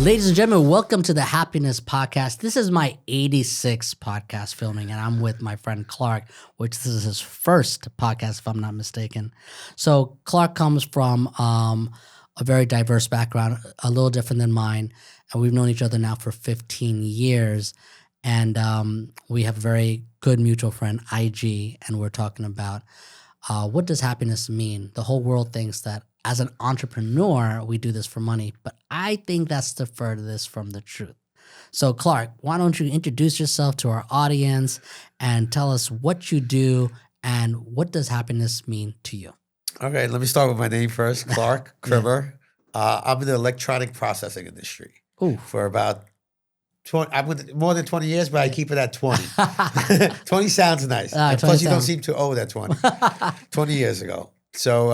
Ladies and gentlemen, welcome to the Happiness Podcast. This is my 86th podcast filming, and I'm with my friend Clark, which this is his first podcast, if I'm not mistaken. So Clark comes from a very diverse background, a little different than mine, and we've known each other now for 15 years, and we have a very good mutual friend, IG, and we're talking about what does happiness mean? The whole world thinks that as an entrepreneur, we do this for money, but I think that's the furthest from the truth. So Clark, why don't you introduce yourself to our audience and tell us what you do and what does happiness mean to you? Okay, let me start with my name first, Clark Krimer. I'm in the electronic processing industry for about 20, more than 20 years, but I keep it at 20. 20 sounds nice. And plus, you don't seem too old at 20. 20 years ago. So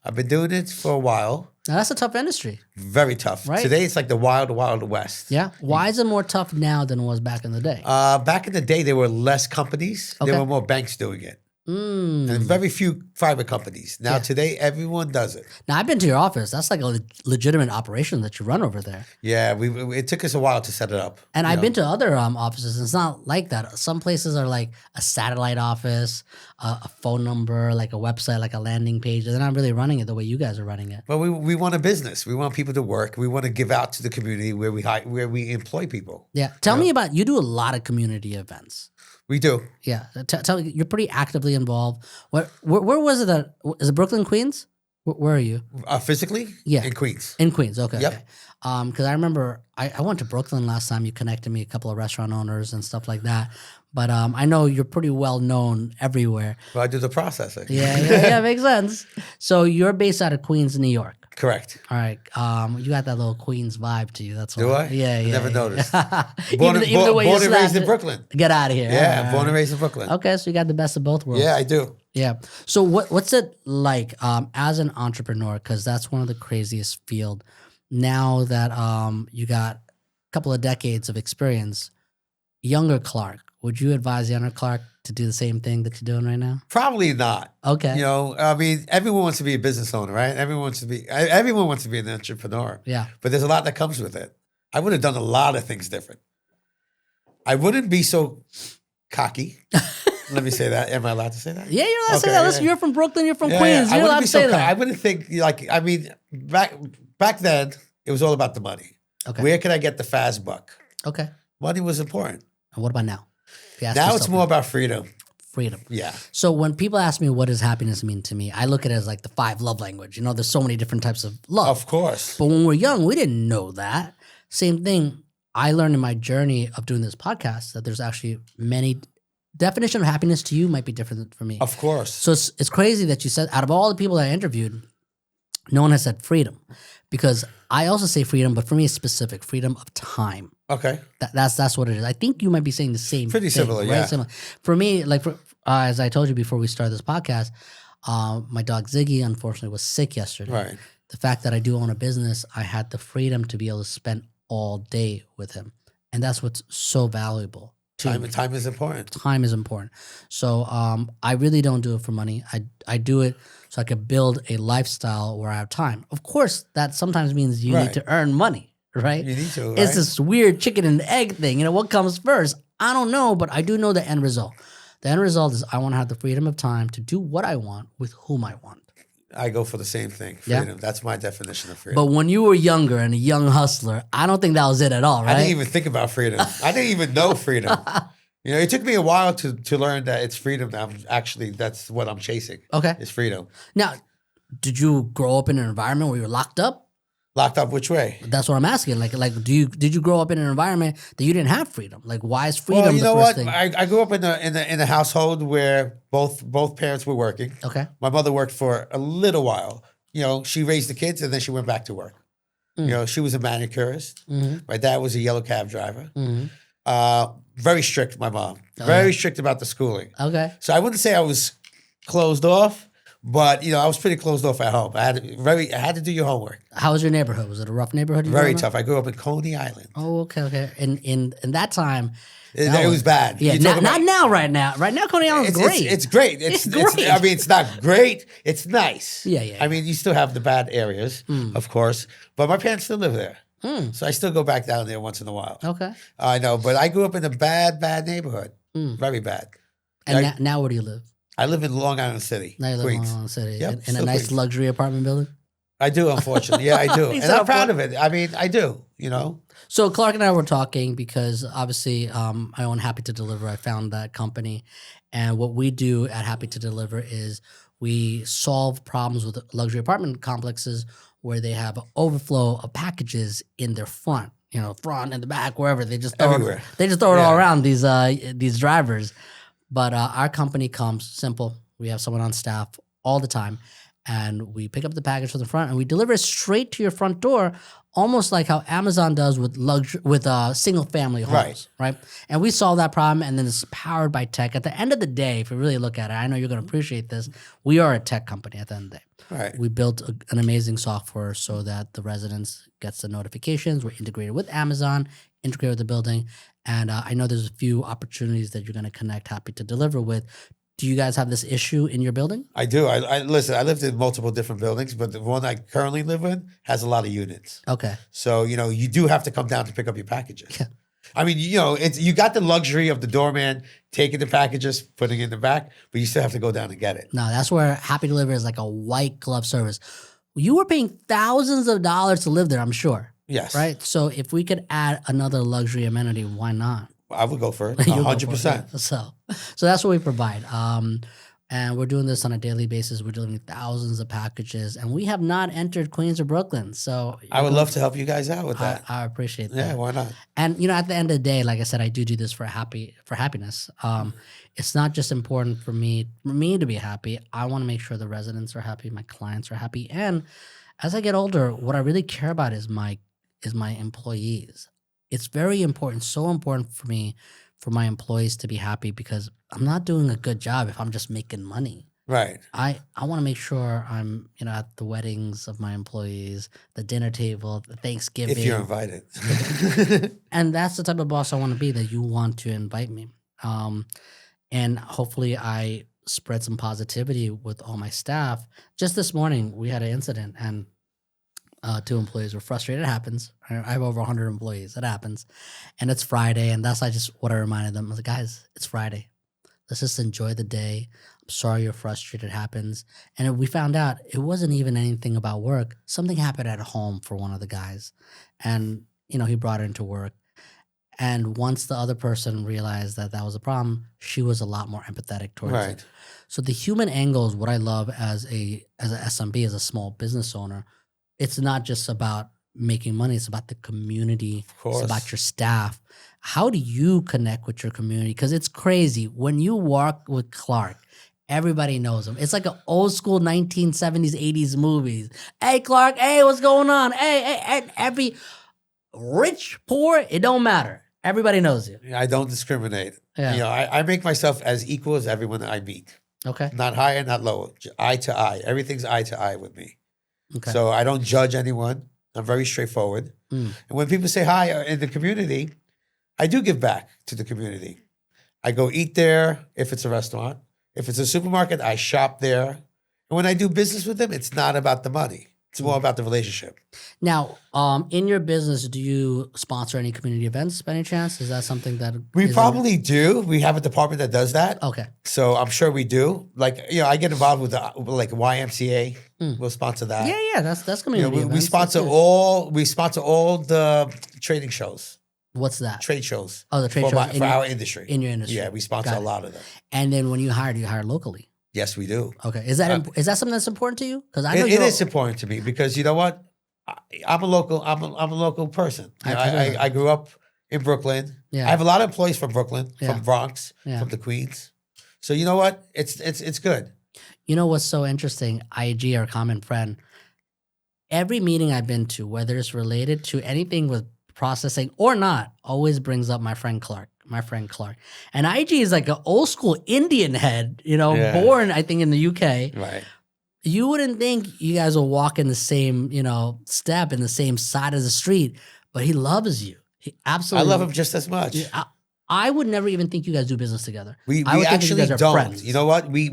I've been doing it for a while. Now, that's a tough industry. Very tough. Right? Today, it's like the wild, wild west. Yeah. Why is it more tough now than it was back in the day? Back in the day, there were less companies. Okay. There were more banks doing it. And very few private companies. Now, today, everyone does it. Now, I've been to your office. That's like a legitimate operation that you run over there. Yeah, it took us a while to set it up. And I've been to other offices, and it's not like that. Some places are like a satellite office, a phone number, like a website, like a landing page. They're not really running it the way you guys are running it. Well, we want a business. We want people to work. We want to give out to the community where we employ people. Yeah. Tell me about, you do a lot of community events. We do. Yeah. Tell me, you're pretty actively involved. Where was it that, is it Brooklyn, Queens? Where are you? Physically? Yeah. In Queens. In Queens, okay. Yep. Okay. Because I remember I went to Brooklyn last time. You connected me a couple of restaurant owners and stuff like that. But I know you're pretty well known everywhere. Well, I do the processing. Yeah, makes sense. So you're based out of Queens, New York. Correct. All right. You got that little Queens vibe to you. That's why. Do I? Yeah. Never noticed. Born and raised in Brooklyn. Get out of here. Yeah, born and raised in Brooklyn. Okay, so you got the best of both worlds. Yeah, I do. Yeah. So what's it like as an entrepreneur? Because that's one of the craziest field. Now that you got a couple of decades of experience, younger Clark, would you advise younger Clark to do the same thing that you're doing right now? Probably not. Okay. You know, I mean, everyone wants to be a business owner, right? Everyone wants to be an entrepreneur. Yeah. But there's a lot that comes with it. I would have done a lot of things different. I wouldn't be so cocky. Let me say that. Am I allowed to say that? Yeah, you're allowed to say that. Listen, you're from Brooklyn. You're from Queens. You're allowed to say that. I wouldn't think back then, it was all about the money. Okay. Where can I get the fast buck? Okay. Money was important. And what about now? Now it's more about freedom. Freedom. Yeah. So when people ask me what does happiness mean to me, I look at it as like the 5 love language. You know, there's so many different types of love. Of course. But when we're young, we didn't know that. Same thing. I learned in my journey of doing this podcast that there's actually many definition of happiness to you might be different from me. Of course. So it's crazy that you said out of all the people that I interviewed, no one has said freedom, because I also say freedom, but for me it's specific freedom of time. Okay. That's what it is. I think you might be saying the same. Pretty thing, similar, right? yeah. Similar. For me, like as I told you before we started this podcast, my dog Ziggy unfortunately was sick yesterday. Right. The fact that I do own a business, I had the freedom to be able to spend all day with him, and that's what's so valuable. Time is important. Time is important. So I really don't do it for money. I do it so I could build a lifestyle where I have time. Of course, that sometimes means you need to earn money, right? You need to, right? It's this weird chicken and egg thing. You know, what comes first? I don't know, but I do know the end result. The end result is I want to have the freedom of time to do what I want with whom I want. I go for the same thing. Freedom. Yeah? That's my definition of freedom. But when you were younger and a young hustler, I don't think that was it at all, right? I didn't even think about freedom. I didn't even know freedom. You know, it took me a while to learn that it's freedom. That's what I'm chasing. Okay. It's freedom. Now, did you grow up in an environment where you were locked up? Locked up which way? That's what I'm asking. Like, did you grow up in an environment that you didn't have freedom? Like, why is freedom well, you know the first what? thing? I grew up in a household where both parents were working. Okay. My mother worked for a little while. You know, she raised the kids and then she went back to work. You know, she was a manicurist. Mm-hmm. My dad was a yellow cab driver. Mm-hmm. Very strict, my mom. Very strict about the schooling. Okay. So I wouldn't say I was closed off, but you know, I was pretty closed off at home. I had to do your homework. How was your neighborhood? Was it a rough neighborhood? Very tough. I grew up in Coney Island. Oh, okay. In that time, it was bad. Yeah, not now. Right now, Coney Island's great. It's great. It's great. I mean, it's not great. It's nice. Yeah. I mean, you still have the bad areas, of course, but my parents still live there. So I still go back down there once in a while. Okay. I know, but I grew up in a bad neighborhood. Very bad. And now where do you live? I live in Long Island City, Now you live Queens. in Long Island City. Yep, in a nice Queens. luxury apartment building? I do, unfortunately. Yeah, I do. And I'm proud of it. I mean, I do, you know. So Clark and I were talking because obviously I own Happy to Deliver. I found that company. And what we do at Happy to Deliver is we solve problems with luxury apartment complexes where they have an overflow of packages in their front, front and the back, wherever. They just throw Everywhere. it all around, these drivers. But our company comes simple. We have someone on staff all the time. And we pick up the package from the front and we deliver it straight to your front door, almost like how Amazon does with single family homes, right? And we solve that problem, and then it's powered by tech. At the end of the day, if you really look at it, I know you're going to appreciate this. We are a tech company at the end of the day. Right. We built an amazing software so that the residents gets the notifications. We're integrated with Amazon, integrated with the building, and I know there's a few opportunities that you're going to connect Happy to Deliver with. Do you guys have this issue in your building? I do. Listen, I lived in multiple different buildings, but the one I currently live in has a lot of units. Okay. So, you do have to come down to pick up your packages. Yeah. I mean, you got the luxury of the doorman taking the packages, putting it in the back, but you still have to go down and get it. No, that's where Happy to Deliver is like a white glove service. You were paying thousands of dollars to live there, I'm sure. Yes. Right? So if we could add another luxury amenity, why not? I would go for it, 100%. So that's what we provide. And we're doing this on a daily basis. We're delivering thousands of packages, and we have not entered Queens or Brooklyn. So I would love to help you guys out with that. I appreciate that. Yeah, why not? And at the end of the day, like I said, I do this for happiness. It's not just important for me to be happy. I want to make sure the residents are happy, my clients are happy, and as I get older, what I really care about is my employees. It's very important, so important for me, for my employees to be happy, because I'm not doing a good job if I'm just making money. Right. I want to make sure I'm, at the weddings of my employees, the dinner table, the Thanksgiving. If you're invited. And that's the type of boss I want to be, that you want to invite me. And hopefully I spread some positivity with all my staff. Just this morning, we had an incident, and 2 employees were frustrated. It happens. I have over 100 employees. It happens. And it's Friday, and that's what I reminded them. I was like, guys, it's Friday. Let's just enjoy the day. I'm sorry you're frustrated. It happens. And we found out it wasn't even anything about work. Something happened at home for one of the guys. And, he brought it into work. And once the other person realized that was a problem, she was a lot more empathetic towards it. So the human angle is what I love as an SMB, as a small business owner. It's not just about making money. It's about the community. It's about your staff. How do you connect with your community? Because it's crazy. When you walk with Clark, everybody knows him. It's like an old school 1970s, 80s movies. Hey, Clark. Hey, what's going on? Hey. And every rich, poor, it don't matter. Everybody knows you. I don't discriminate. Yeah. I make myself as equal as everyone that I meet. Okay. Not higher, not lower. Eye to eye. Everything's eye to eye with me. Okay. So I don't judge anyone. I'm very straightforward. And when people say hi in the community, I do give back to the community. I go eat there if it's a restaurant. If it's a supermarket, I shop there. And when I do business with them, it's not about the money. It's more about the relationship. Now, in your business, do you sponsor any community events by any chance? Is that something that we probably do? We have a department that does that. Okay. So I'm sure we do. Like, I get involved with YMCA. We'll sponsor that. Yeah, that's community events. We sponsor all the trading shows. What's that? Trade shows. Oh, the trade shows for our industry. In your industry. Yeah, we sponsor a lot of them. And then when you hire, do you hire locally? Yes, we do. Okay. Is that something that's important to you? Because I know it is important to me, because you know what? I'm a local person. I grew up in Brooklyn. Yeah. I have a lot of employees from Brooklyn, from Bronx, from the Queens. So you know what? It's good. You know what's so interesting? IG, our common friend, every meeting I've been to, whether it's related to anything with processing or not, always brings up my friend Clark. And IG is like an old school Indian head, born, I think, in the UK. Right. You wouldn't think you guys will walk in the same, step in the same side of the street, but he loves you. He absolutely. I love him just as much. I would never even think you guys do business together. We I would think actually you guys are don't. friends. You know what? We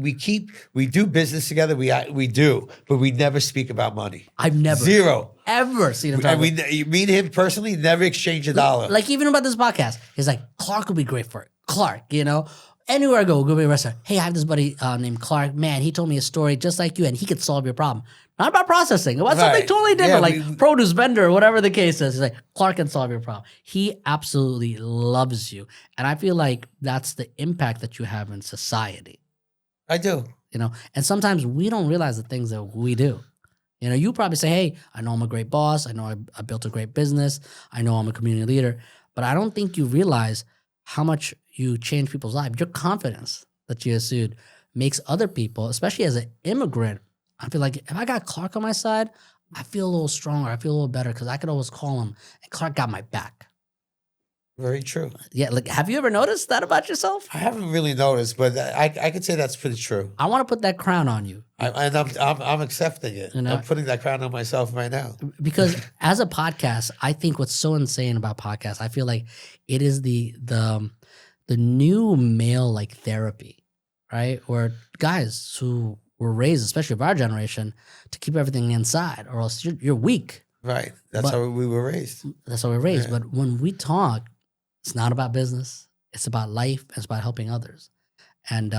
do business together. We do, but we never speak about money. I've never Zero. ever seen him talk. And me and him personally never exchange a dollar. Like even about this podcast, he's like, Clark would be great for it. Clark, you know, anywhere I go to a restaurant. Hey, I have this buddy named Clark. Man, he told me a story just like you, and he could solve your problem. Not about processing. It was something totally different, like produce vendor or whatever the case is. He's like, Clark can solve your problem. He absolutely loves you. And I feel like that's the impact that you have in society. I do. You know, and sometimes we don't realize the things that we do. You know, you probably say, hey, I know I'm a great boss. I know I built a great business. I know I'm a community leader. But I don't think you realize how much you change people's lives. Your confidence that you exude makes other people, especially as an immigrant, I feel like if I got Clark on my side, I feel a little stronger. I feel a little better because I could always call him, and Clark got my back. Very true. Yeah, like have you ever noticed that about yourself? I haven't really noticed, but I could say that's pretty true. I want to put that crown on you. I'm accepting it. You know? I'm putting that crown on myself right now. Because as a podcast, I think what's so insane about podcasts, I feel like it is the new male like therapy, right? Where guys who were raised, especially of our generation, to keep everything inside, or else you're weak. Right. That's how we were raised. That's how we're raised. Yeah. But when we talk, it's not about business. It's about life. It's about helping others. And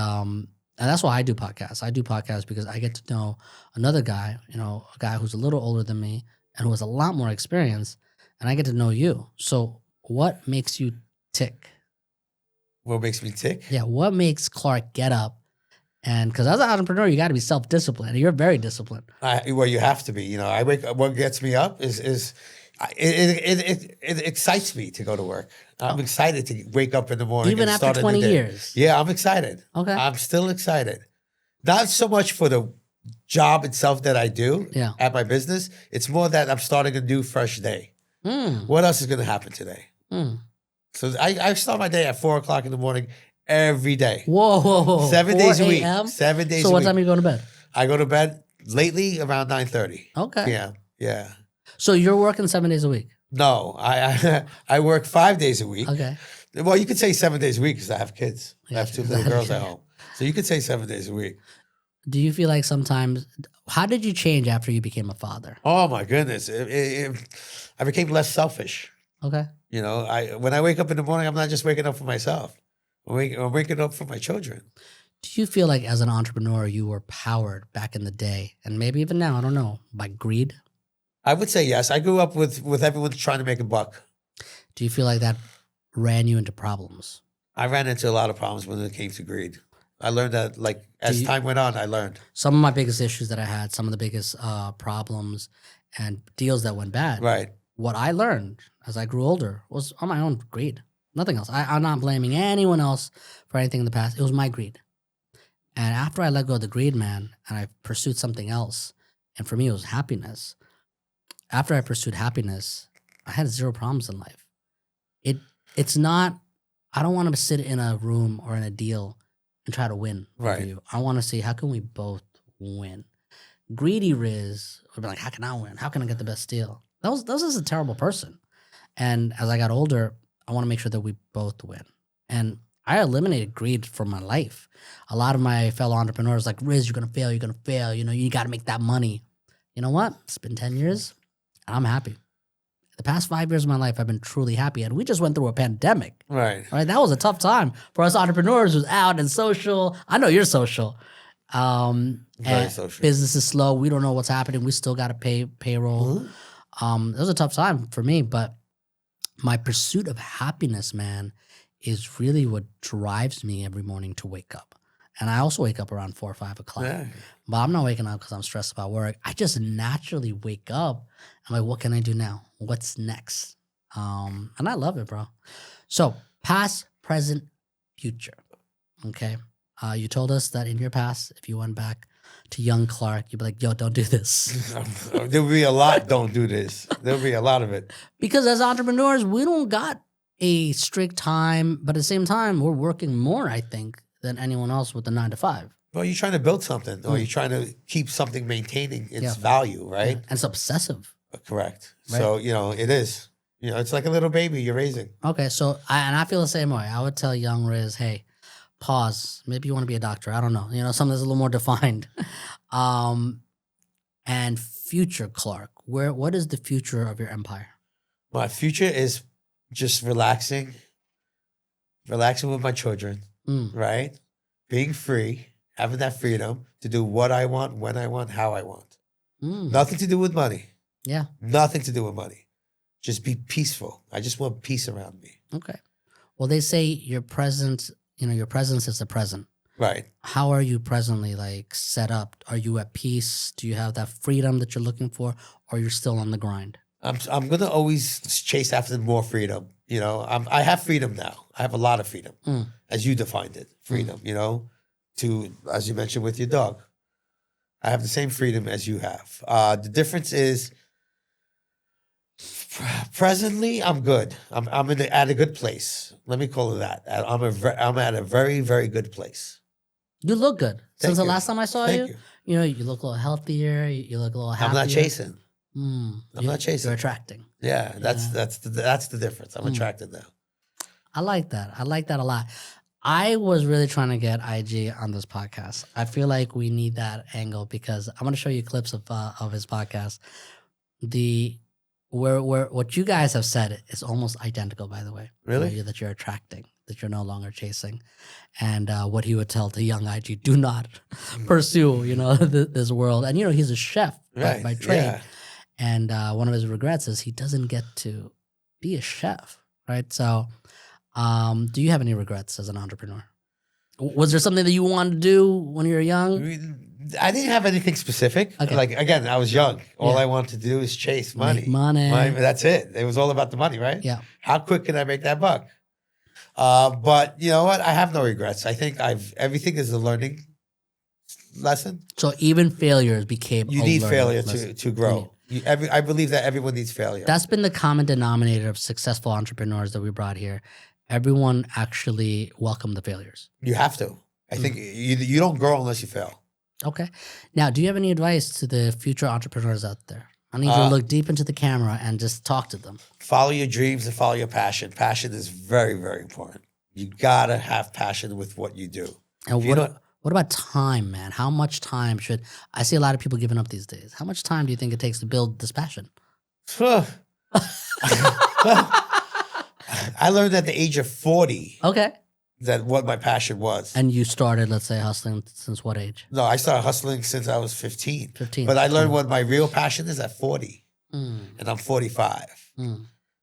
that's why I do podcasts. I do podcasts because I get to know another guy, you know, a guy who's a little older than me and who has a lot more experience, and I get to know you. So what makes you tick? What makes me tick? Yeah, what makes Clark get up? And because as an entrepreneur, you got to be self-disciplined. You're very disciplined. Well, you have to be. You know, I wake up. What gets me up is it excites me to go to work. I'm excited to wake up in the morning. Even and after start 20 years. Yeah, I'm excited. Okay, I'm still excited. Not so much for the job itself that I do at my business. It's more that I'm starting a new, fresh day. What else is going to happen today? So I start my day at 4:00 in the morning. Every day. Whoa. 7 days a week. 7 days a week. So what time you go to bed? I go to bed lately around 9:30. Okay. Yeah. So you're working 7 days a week? No, I work 5 days a week. Okay. Well, you could say 7 days a week because I have kids. I have two little girls at home. So you could say 7 days a week. Do you feel like sometimes, how did you change after you became a father? Oh my goodness. I became less selfish. Okay. You know, when I wake up in the morning, I'm not just waking up for myself. I'm waking up for my children. Do you feel like as an entrepreneur, you were powered back in the day, and maybe even now, I don't know, by greed? I would say yes. I grew up with everyone trying to make a buck. Do you feel like that ran you into problems? I ran into a lot of problems when it came to greed. I learned that, like, as time went on, I learned. Some of my biggest issues that I had, some of the biggest problems and deals that went bad. Right. What I learned as I grew older was on my own greed. Nothing else. I'm not blaming anyone else for anything in the past. It was my greed. And after I let go of the greed, man, and I pursued something else, and for me, it was happiness. After I pursued happiness, I had zero problems in life. It's not, I don't want to sit in a room or in a deal and try to win over you. I want to see, how can we both win? Greedy Riz would be like, how can I win? How can I get the best deal? That was a terrible person. And as I got older, I want to make sure that we both win. And I eliminated greed from my life. A lot of my fellow entrepreneurs like, Riz, you're going to fail. You know, you got to make that money. You know what? It's been 10 years. And I'm happy. The past 5 years of my life, I've been truly happy. And we just went through a pandemic. Right. That was a tough time for us entrepreneurs who's out and social. I know you're social. Very social. Business is slow. We don't know what's happening. We still got to pay payroll. It was a tough time for me, but my pursuit of happiness, man, is really what drives me every morning to wake up. And I also wake up around 4 or 5 o'clock. Yeah. But I'm not waking up because I'm stressed about work. I just naturally wake up. I'm like, what can I do now? What's next? And I love it, bro. So past, present, future. Okay. You told us that in your past, if you went back to young Clark, you'd be like, yo, don't do this. There'll be a lot, don't do this. There'll be a lot of it. Because as entrepreneurs, we don't got a strict time, but at the same time, we're working more, I think, than anyone else with the 9 to 5. Well, you're trying to build something, or you're trying to keep something maintaining its value, right? And it's obsessive. Correct. Right. So, you know, it is. It's like a little baby you're raising. Okay, so I feel the same way. I would tell young Riz, hey, pause. Maybe you want to be a doctor. I don't know. Something that's a little more defined. And future Clark, what is the future of your empire? My future is just relaxing with my children, right? Being free, having that freedom to do what I want, when I want, how I want. Nothing to do with money. Yeah. Nothing to do with money. Just be peaceful. I just want peace around me. Okay. Well, they say your presence is the present. Right. How are you presently set up? Are you at peace? Do you have that freedom that you're looking for, or you're still on the grind? I'm gonna always chase after more freedom. I have freedom now. I have a lot of freedom, as you defined it. Freedom. To, as you mentioned with your dog, I have the same freedom as you have. The difference is, presently, I'm good. I'm at a good place. Let me call it that. I'm at a very, very good place. You look good. Since the you. last time I saw Thank you look a little healthier. You look a little happier. I'm not chasing. I'm not chasing. You're attracting. Yeah, that's the difference. I'm attracted now. I like that. I like that a lot. I was really trying to get IG on this podcast. I feel like we need that angle because I'm going to show you clips of his podcast. Where what you guys have said is almost identical, by the way. Really? That you're attracting, that you're no longer chasing, and what he would tell the young IG: do not pursue, this world. And he's a chef by trade, yeah. and one of his regrets is he doesn't get to be a chef, right? So, do you have any regrets as an entrepreneur? Was there something that you wanted to do when you were young? I didn't have anything specific. Okay. Again, I was young. All I wanted to do is chase money. Make money. That's it. It was all about the money, right? Yeah. How quick can I make that buck? But you know what? I have no regrets. I think everything is a learning lesson. So even failures became You need failure to grow. I believe that everyone needs failure. That's been the common denominator of successful entrepreneurs that we brought here. Everyone actually welcomed the failures. You have to. I think you don't grow unless you fail. Okay. Now, do you have any advice to the future entrepreneurs out there? I need you to look deep into the camera and just talk to them. Follow your dreams and follow your passion. Passion is very, very important. You gotta have passion with what you do. And what about time, man? How much time I see a lot of people giving up these days. How much time do you think it takes to build this passion? I learned at the age of 40. Okay. That what my passion was. And you started, let's say, hustling since what age? No, I started hustling since I was 15. 15. But I learned what my real passion is at 40. And I'm 45.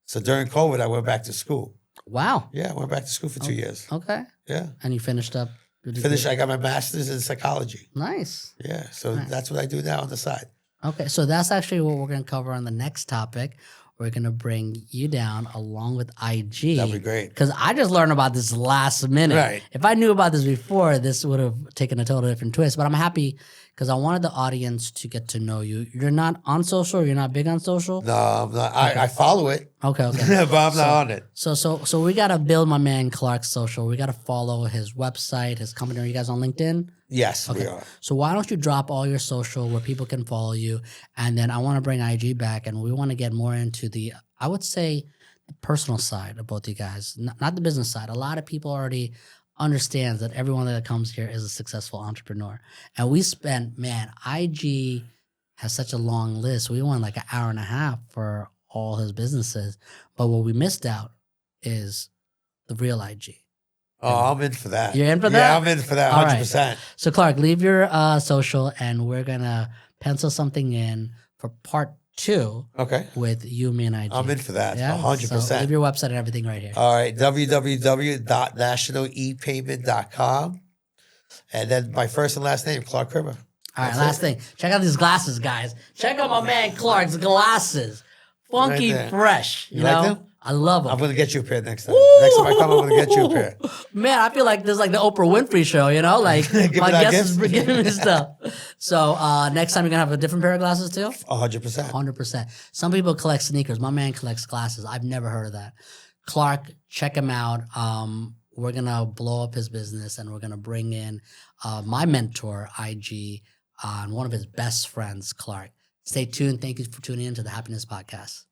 So during COVID, I went back to school. Wow. Yeah, I went back to school for 2 years. Okay. Yeah. And you finished up? I got my master's in psychology. Nice. Yeah, so that's what I do now on the side. Okay, so that's actually what we're going to cover on the next topic. We're going to bring you down along with IG. That'd be great. Because I just learned about this last minute. Right. If I knew about this before, this would have taken a totally different twist. But I'm happy because I wanted the audience to get to know you. You're not on social? You're not big on social? No, I'm not. I follow it. Okay. But I'm not on it. So we got to build my man Clark's social. We got to follow his website, his company. Are you guys on LinkedIn? Yes, we are. So why don't you drop all your social where people can follow you? And then I want to bring IG back and we want to get more into I would say, the personal side of both you guys, not the business side. A lot of people already understands that everyone that comes here is a successful entrepreneur. And we spent, IG has such a long list. We went like an hour and a half for all his businesses. But what we missed out is the real IG. Oh, I'm in for that. You're in for that? Yeah, I'm in for that 100%. Right. So, Clark, leave your social, and we're going to pencil something in for part 2 with you, me, and IG. I'm in for that, yeah? 100%. So leave your website and everything right here. All right, www.nationalepayment.com. And then my first and last name, Clark Krimer. All right, last thing. Check out these glasses, guys. Check out my man Clark's glasses. Funky, right fresh. You like know? them? I love them. I'm going to get you a pair next time. Next time I come, I'm going to get you a pair. Man, I feel like this is like the Oprah Winfrey show, you know? Like, my guests is giving me stuff. So, next time you're going to have a different pair of glasses too? 100%. 100%. Some people collect sneakers. My man collects glasses. I've never heard of that. Clark, check him out. We're going to blow up his business and we're going to bring in my mentor, IG, and one of his best friends, Clark. Stay tuned. Thank you for tuning in to the Happiness Podcast.